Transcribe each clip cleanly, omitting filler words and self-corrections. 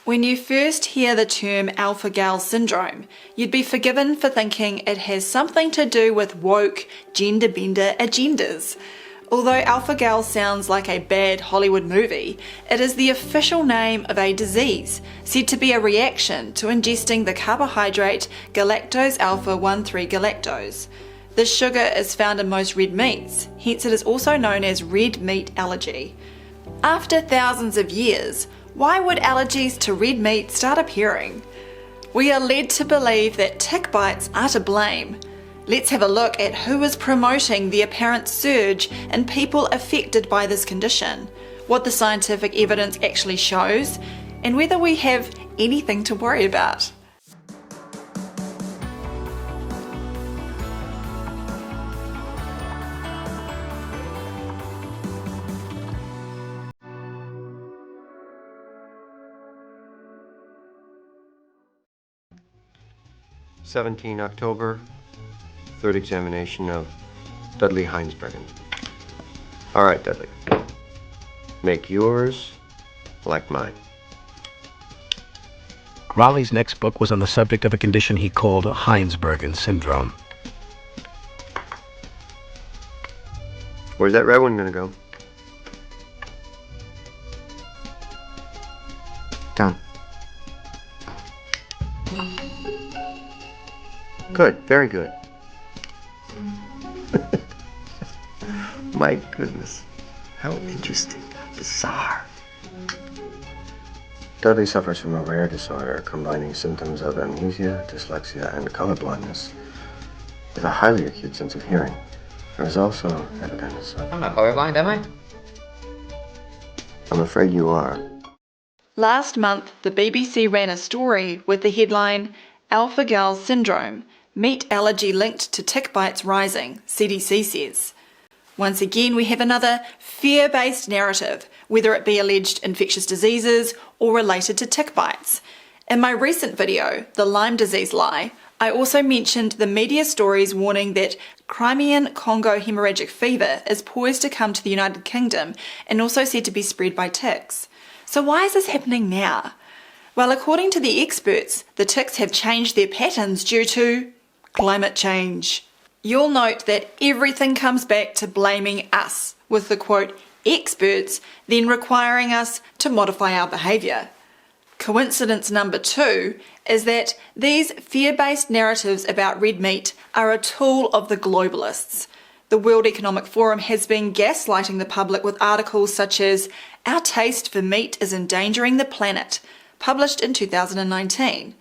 When you first hear the term alpha-gal syndrome, you'd be forgiven for thinking it has something to do with woke, gender-bender agendas. Although alpha-gal sounds like a bad Hollywood movie, it is the official name of a disease, said to be a reaction to ingesting the carbohydrate galactose alpha-1,3-galactose. This sugar is found in most red meats, hence it is also known as red meat allergy. After thousands of years, why would allergies to red meat start appearing? We are led to believe that tick bites are to blame. Let's have a look at who is promoting the apparent surge in people affected by this condition, what the scientific evidence actually shows, and whether we have anything to worry about. October 17, third examination of Dudley Heinsbergen. All right, Dudley. Make yours like mine. Raleigh's next book was on the subject of a condition he called Heinsbergen syndrome. Where's that red one gonna go? Down. Good, very good. My goodness, how interesting, bizarre. Dudley suffers from a rare disorder combining symptoms of amnesia, dyslexia, and colorblindness with a highly acute sense of hearing. There is also evidence of... I'm not colorblind, am I? I'm afraid you are. Last month, the BBC ran a story with the headline, Alpha-gal syndrome, meat allergy linked to tick bites rising, CDC says. Once again, we have another fear-based narrative, whether it be alleged infectious diseases or related to tick bites. In my recent video, The Lyme Disease Lie, I also mentioned the media stories warning that Crimean Congo hemorrhagic fever is poised to come to the United Kingdom and also said to be spread by ticks. So why is this happening now? Well, according to the experts, the ticks have changed their patterns due to climate change. You'll note that everything comes back to blaming us, with the quote, experts then requiring us to modify our behaviour. Coincidence number 2 is that these fear-based narratives about red meat are a tool of the globalists. The World Economic Forum has been gaslighting the public with articles such as Our Taste for Meat is Endangering the Planet, published in 2019.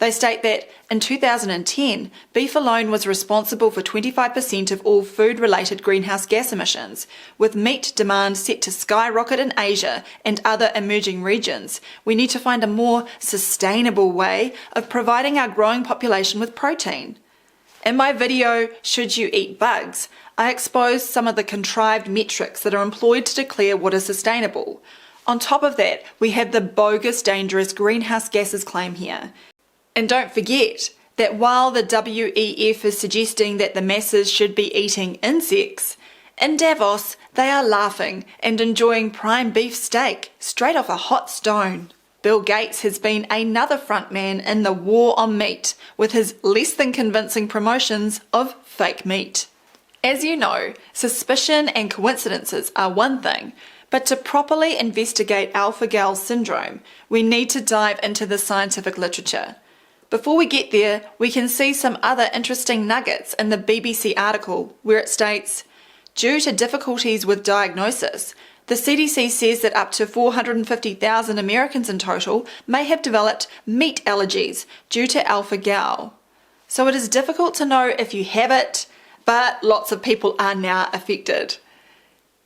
They state that in 2010, beef alone was responsible for 25% of all food-related greenhouse gas emissions, with meat demand set to skyrocket in Asia and other emerging regions. We need to find a more sustainable way of providing our growing population with protein. In my video, Should You Eat Bugs?, I exposed some of the contrived metrics that are employed to declare what is sustainable. On top of that, we have the bogus dangerous greenhouse gases claim here. And don't forget that while the WEF is suggesting that the masses should be eating insects, in Davos they are laughing and enjoying prime beef steak straight off a hot stone. Bill Gates has been another frontman in the war on meat with his less than convincing promotions of fake meat. As you know, suspicion and coincidences are one thing, but to properly investigate alpha-gal syndrome, we need to dive into the scientific literature. Before we get there, we can see some other interesting nuggets in the BBC article where it states, due to difficulties with diagnosis, the CDC says that up to 450,000 Americans in total may have developed meat allergies due to alpha-gal. So it is difficult to know if you have it, but lots of people are now affected.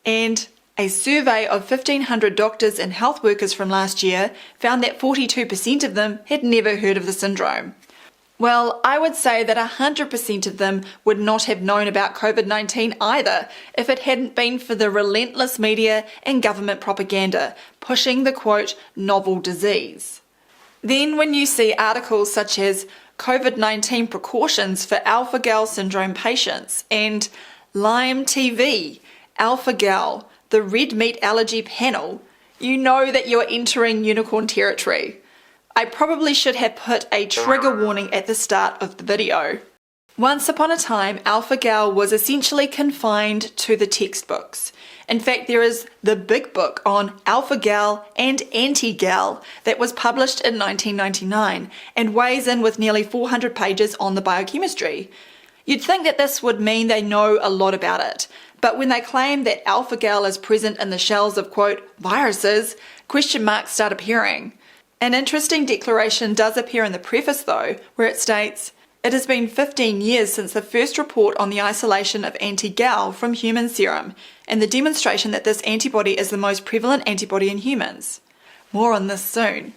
And a survey of 1,500 doctors and health workers from last year found that 42% of them had never heard of the syndrome. Well, I would say that 100% of them would not have known about COVID-19 either if it hadn't been for the relentless media and government propaganda pushing the quote, novel disease. Then when you see articles such as COVID-19 precautions for alpha-gal syndrome patients and Lyme TV, alpha-gal, the red meat allergy panel, you know that you're entering unicorn territory. I probably should have put a trigger warning at the start of the video. Once upon a time, alpha-gal was essentially confined to the textbooks. In fact, there is the big book on alpha-gal and anti-gal that was published in 1999 and weighs in with nearly 400 pages on the biochemistry. You'd think that this would mean they know a lot about it, but when they claim that alpha-gal is present in the shells of, quote, viruses, question marks start appearing. An interesting declaration does appear in the preface though, where it states, "It has been 15 years since the first report on the isolation of anti-gal from human serum and the demonstration that this antibody is the most prevalent antibody in humans." More on this soon.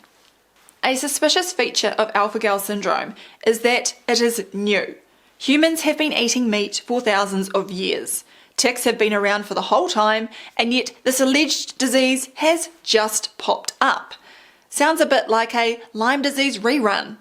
A suspicious feature of alpha-gal syndrome is that it is new. Humans have been eating meat for thousands of years. Ticks have been around for the whole time, and yet this alleged disease has just popped up. Sounds a bit like a Lyme disease rerun.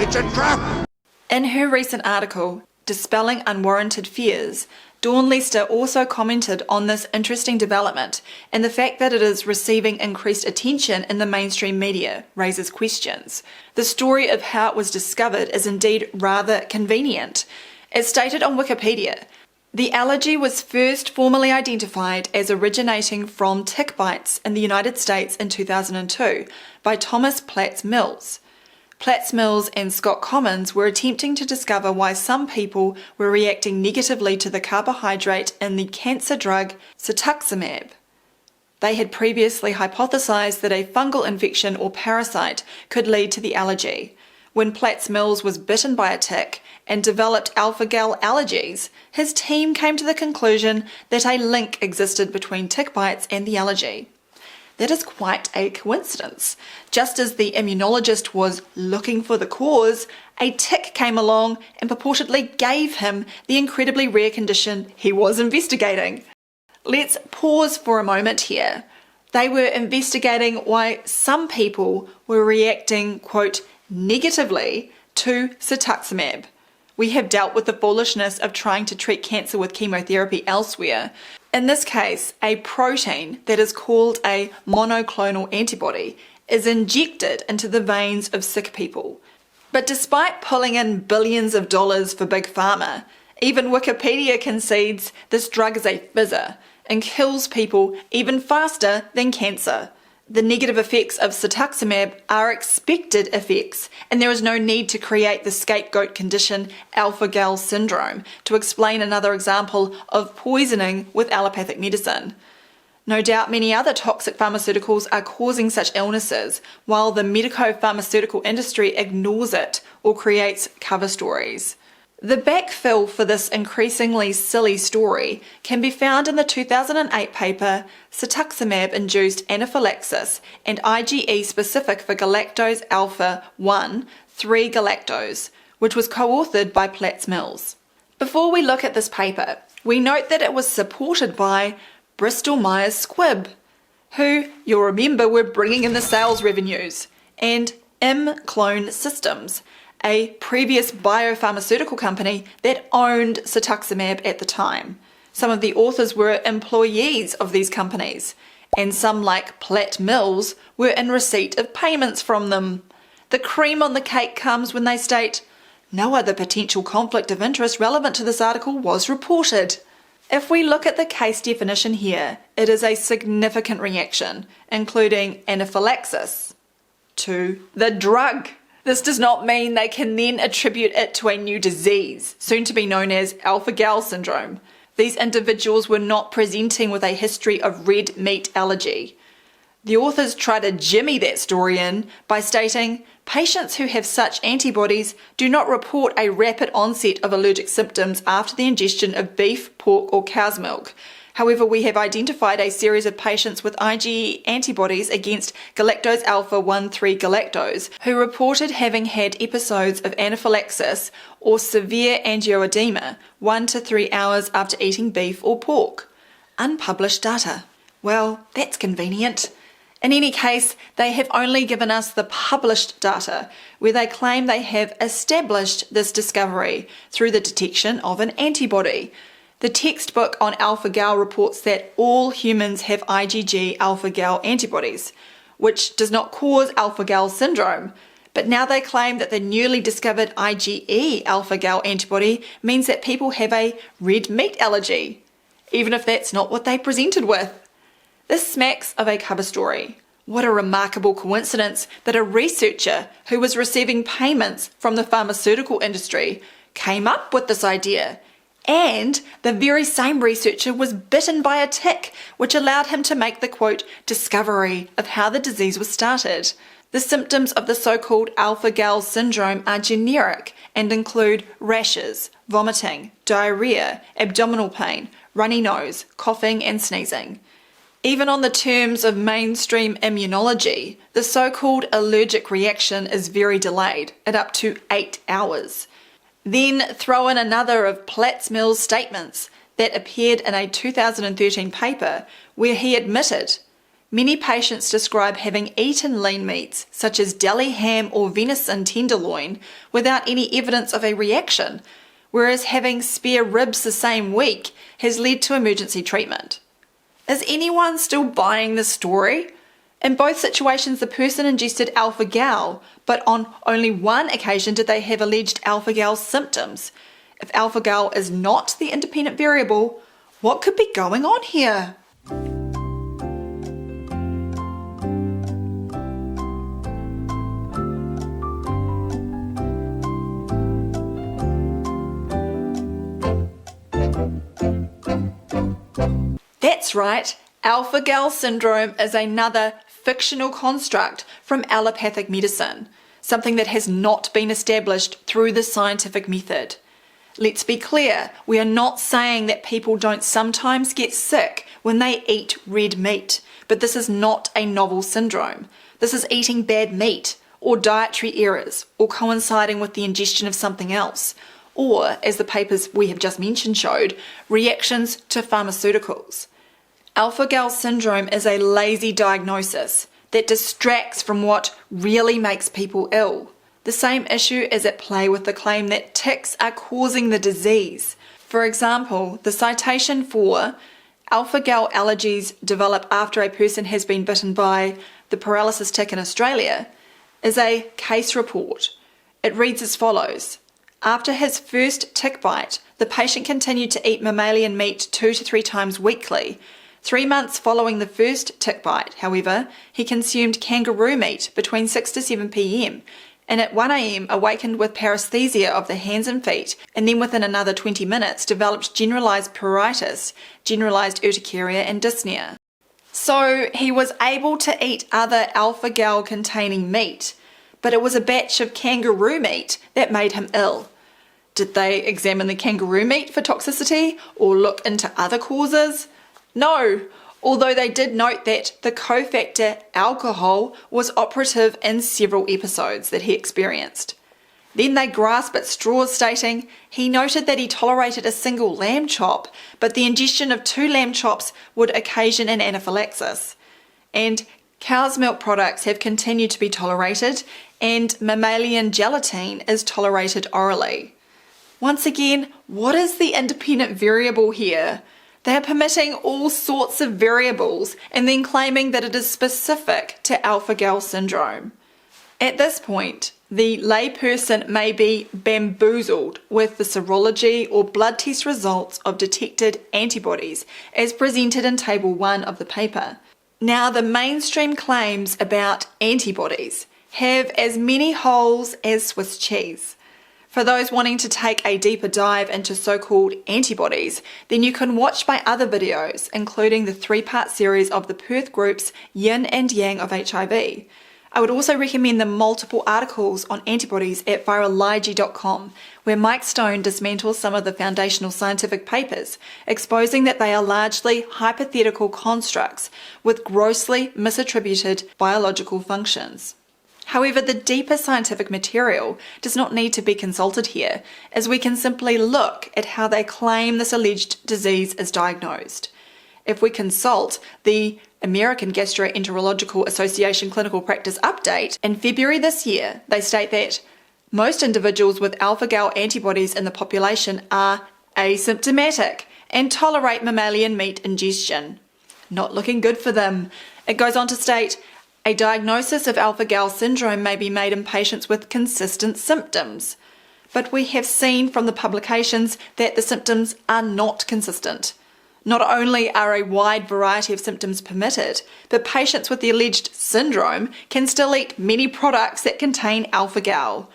It's a trap! In her recent article, Dispelling Unwarranted Fears, Dawn Lester also commented on this interesting development, and the fact that it is receiving increased attention in the mainstream media raises questions. The story of how it was discovered is indeed rather convenient. As stated on Wikipedia, the allergy was first formally identified as originating from tick bites in the United States in 2002 by Thomas Platts Mills. Platts Mills and Scott Commons were attempting to discover why some people were reacting negatively to the carbohydrate in the cancer drug cetuximab. They had previously hypothesized that a fungal infection or parasite could lead to the allergy. When Platts Mills was bitten by a tick and developed alpha-gal allergies, his team came to the conclusion that a link existed between tick bites and the allergy. That is quite a coincidence. Just as the immunologist was looking for the cause, a tick came along and purportedly gave him the incredibly rare condition he was investigating. Let's pause for a moment here. They were investigating why some people were reacting, quote, negatively to cetuximab. We have dealt with the foolishness of trying to treat cancer with chemotherapy elsewhere. In this case, a protein that is called a monoclonal antibody is injected into the veins of sick people. But despite pulling in billions of dollars for Big Pharma, even Wikipedia concedes this drug is a fizzer and kills people even faster than cancer. The negative effects of cetuximab are expected effects, and there is no need to create the scapegoat condition alpha-gal syndrome to explain another example of poisoning with allopathic medicine. No doubt many other toxic pharmaceuticals are causing such illnesses, while the medico-pharmaceutical industry ignores it or creates cover stories. The backfill for this increasingly silly story can be found in the 2008 paper Cetuximab-Induced Anaphylaxis and IgE Specific for Galactose Alpha 1, 3-galactose, which was co-authored by Platts Mills. Before we look at this paper, we note that it was supported by Bristol Myers Squibb, who, you'll remember, were bringing in the sales revenues, and Clone Systems, a previous biopharmaceutical company that owned cetuximab at the time. Some of the authors were employees of these companies, and some, like Platt Mills, were in receipt of payments from them. The cream on the cake comes when they state, "No other potential conflict of interest relevant to this article was reported." If we look at the case definition here, it is a significant reaction, including anaphylaxis to the drug. This does not mean they can then attribute it to a new disease, soon to be known as alpha-gal syndrome. These individuals were not presenting with a history of red meat allergy. The authors try to jimmy that story in by stating, patients who have such antibodies do not report a rapid onset of allergic symptoms after the ingestion of beef, pork or cow's milk. However, we have identified a series of patients with IgE antibodies against galactose alpha 1,3-galactose who reported having had episodes of anaphylaxis or severe angioedema 1 to 3 hours after eating beef or pork. Unpublished data. Well, that's convenient. In any case, they have only given us the published data, where they claim they have established this discovery through the detection of an antibody. The textbook on alpha-gal reports that all humans have IgG alpha-gal antibodies. which does not cause alpha-gal syndrome. But now they claim that the newly discovered IgE alpha-gal antibody means that people have a red meat allergy, even if that's not what they presented with. This smacks of a cover story. What a remarkable coincidence that a researcher who was receiving payments from the pharmaceutical industry came up with this idea. And the very same researcher was bitten by a tick, which allowed him to make the, quote, discovery of how the disease was started. The symptoms of the so-called alpha-gal syndrome are generic and include rashes, vomiting, diarrhea, abdominal pain, runny nose, coughing and sneezing. Even on the terms of mainstream immunology, the so-called allergic reaction is very delayed, at up to 8 hours. Then throw in another of Platzmill's statements that appeared in a 2013 paper where he admitted many patients describe having eaten lean meats such as deli ham or venison tenderloin without any evidence of a reaction, whereas having spare ribs the same week has led to emergency treatment. Is anyone still buying this story? In both situations, the person ingested alpha-gal, but on only one occasion did they have alleged alpha-gal symptoms. If alpha-gal is not the independent variable, what could be going on here? That's right, alpha-gal syndrome is another fictional construct from allopathic medicine, something that has not been established through the scientific method. Let's be clear, we are not saying that people don't sometimes get sick when they eat red meat, but this is not a novel syndrome. This is eating bad meat, or dietary errors, or coinciding with the ingestion of something else, or, as the papers we have just mentioned showed, reactions to pharmaceuticals. Alpha-gal syndrome is a lazy diagnosis that distracts from what really makes people ill. The same issue is at play with the claim that ticks are causing the disease. For example, the citation for alpha-gal allergies develop after a person has been bitten by the paralysis tick in Australia is a case report. It reads as follows. After his first tick bite, the patient continued to eat mammalian meat 2 to 3 times weekly. 3 months following the first tick bite, however, he consumed kangaroo meat between 6 to 7 p.m. and at 1 a.m. awakened with paresthesia of the hands and feet, and then within another 20 minutes developed generalized pruritus, generalized urticaria and dyspnea. So he was able to eat other alpha-gal containing meat, but it was a batch of kangaroo meat that made him ill. Did they examine the kangaroo meat for toxicity or look into other causes? No, although they did note that the cofactor alcohol was operative in several episodes that he experienced. Then they grasped at straws, stating he noted that he tolerated a single lamb chop, but the ingestion of 2 lamb chops would occasion an anaphylaxis. And cow's milk products have continued to be tolerated, and mammalian gelatine is tolerated orally. Once again, what is the independent variable here? They are permitting all sorts of variables and then claiming that it is specific to alpha-gal syndrome. At this point, the layperson may be bamboozled with the serology or blood test results of detected antibodies as presented in Table 1 of the paper. Now, the mainstream claims about antibodies have as many holes as Swiss cheese. For those wanting to take a deeper dive into so-called antibodies, then you can watch my other videos, including the 3-part series of the Perth Group's Yin and Yang of HIV. I would also recommend the multiple articles on antibodies at viralology.com, where Mike Stone dismantles some of the foundational scientific papers, exposing that they are largely hypothetical constructs with grossly misattributed biological functions. However, the deeper scientific material does not need to be consulted here, as we can simply look at how they claim this alleged disease is diagnosed. If we consult the American Gastroenterological Association Clinical Practice Update in February this year, they state that most individuals with alpha-gal antibodies in the population are asymptomatic and tolerate mammalian meat ingestion. Not looking good for them. It goes on to state, A diagnosis of alpha-gal syndrome may be made in patients with consistent symptoms, but we have seen from the publications that the symptoms are not consistent. Not only are a wide variety of symptoms permitted, but patients with the alleged syndrome can still eat many products that contain alpha-gal.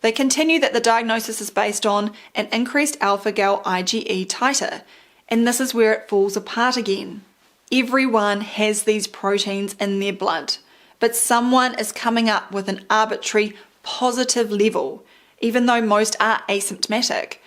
They continue that the diagnosis is based on an increased alpha-gal IgE titer, and this is where it falls apart again. Everyone has these proteins in their blood, but someone is coming up with an arbitrary positive level, even though most are asymptomatic.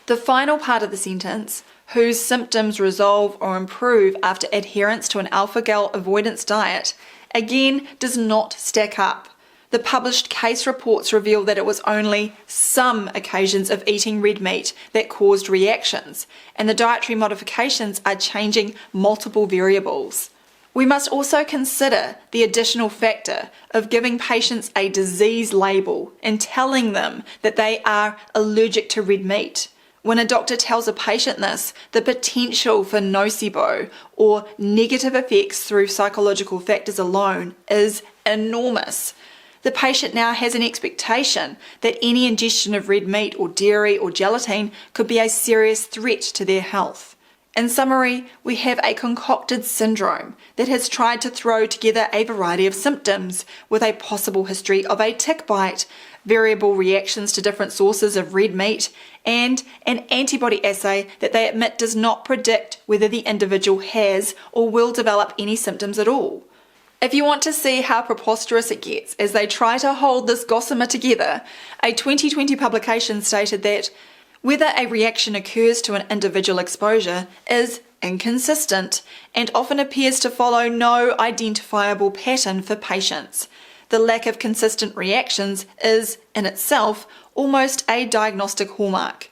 The final part of the sentence, whose symptoms resolve or improve after adherence to an alpha-gal avoidance diet, again does not stack up. The published case reports reveal that it was only some occasions of eating red meat that caused reactions, and the dietary modifications are changing multiple variables. We must also consider the additional factor of giving patients a disease label and telling them that they are allergic to red meat. When a doctor tells a patient this, the potential for nocebo or negative effects through psychological factors alone is enormous. The patient now has an expectation that any ingestion of red meat or dairy or gelatin could be a serious threat to their health. In summary, we have a concocted syndrome that has tried to throw together a variety of symptoms with a possible history of a tick bite, variable reactions to different sources of red meat, and an antibody assay that they admit does not predict whether the individual has or will develop any symptoms at all. If you want to see how preposterous it gets as they try to hold this gossamer together, a 2020 publication stated that whether a reaction occurs to an individual exposure is inconsistent and often appears to follow no identifiable pattern for patients. The lack of consistent reactions is, in itself, almost a diagnostic hallmark.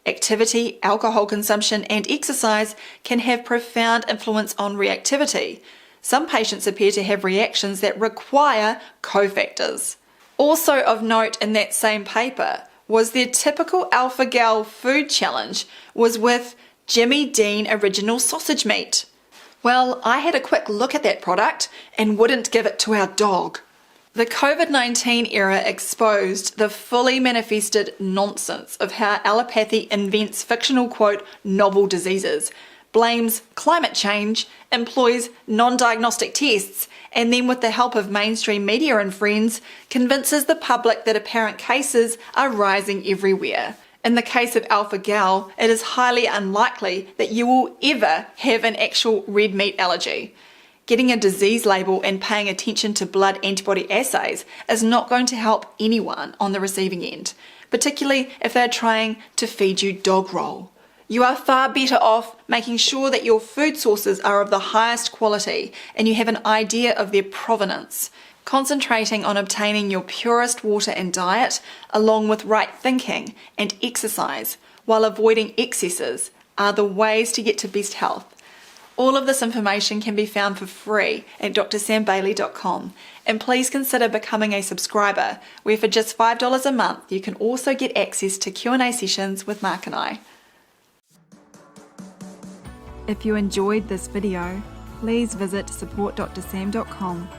Activity, alcohol consumption, and exercise can have profound influence on reactivity. Some patients appear to have reactions that require cofactors. Also of note in that same paper was their typical alpha-gal food challenge was with Jimmy Dean original sausage meat. Well, I had a quick look at that product and wouldn't give it to our dog. The COVID-19 era exposed the fully manifested nonsense of how allopathy invents fictional, quote, novel diseases, blames climate change, employs non-diagnostic tests, and then with the help of mainstream media and friends, convinces the public that apparent cases are rising everywhere. In the case of alpha-gal, it is highly unlikely that you will ever have an actual red meat allergy. Getting a disease label and paying attention to blood antibody assays is not going to help anyone on the receiving end, particularly if they're trying to feed you dog roll. You are far better off making sure that your food sources are of the highest quality and you have an idea of their provenance. Concentrating on obtaining your purest water and diet, along with right thinking and exercise, while avoiding excesses, are the ways to get to best health. All of this information can be found for free at drsambailey.com, and please consider becoming a subscriber, where for just $5 a month you can also get access to Q&A sessions with Mark and I. If you enjoyed this video, please visit supportdrsam.com